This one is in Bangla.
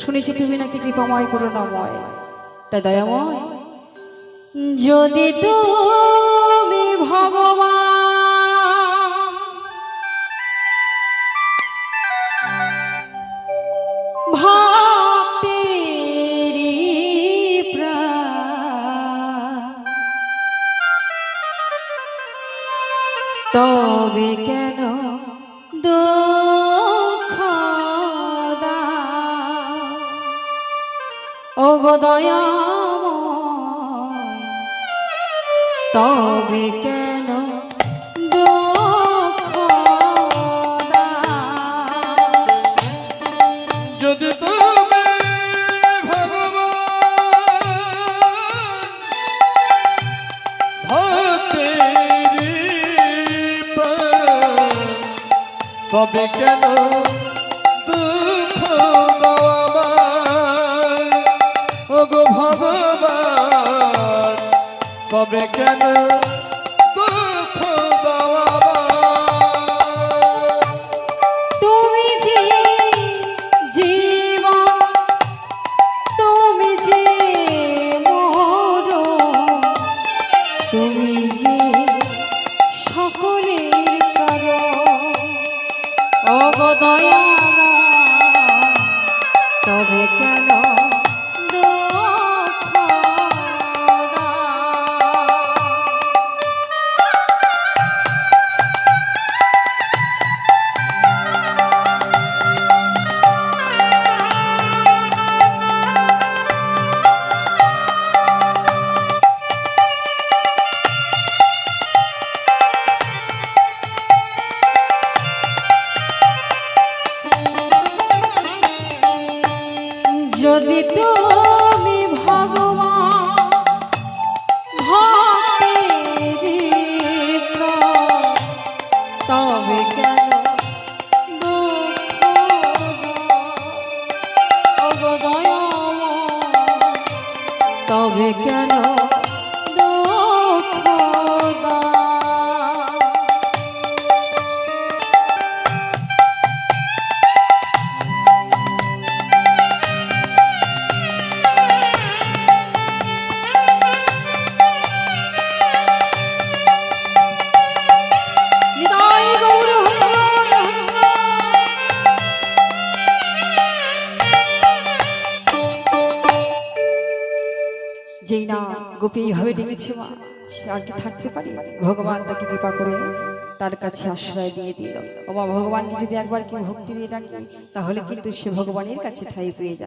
শুনেছি তুমি নাকি কৃপাময় করুণাময়, তাই দয়াময় যদি তুমি ভগবান ভক্তেরি প্রাণ, তবে কেন দুঃখ দাও ওগো দয়াময়, তবে কেন দুঃখ দাও। যদি তুমি ভগবান ভক্তেরি প্রাণ, তবে কেন দুঃখ দাও আমায় ওগো ভগবান, তবে কেন দুঃখ দাও আমায়। তুমি যে জীবন, তুমি যে মরণ, তুমি যে সকলের কারণ ওগো দয়াময়, তবে কেন দুঃখ দাও। যদি তুমি ভগবান ভক্তেরি প্রাণ, তবে কেন দুঃখ দাও ওগো দয়াময়, তবে কেন দুঃখ দাও। যেই না গোপী এইভাবে ডেকেছে মা, সে আর কি থাকতে পারে? ভগবান তাকে কৃপা করে তার কাছে আশ্রয় দিয়ে দিল। ও মা, ভগবানকে যদি একবার কেউ ভক্তি দিয়ে ডাকে তাহলে কিন্তু সে ভগবানের কাছে ঠাঁই পেয়ে যায়।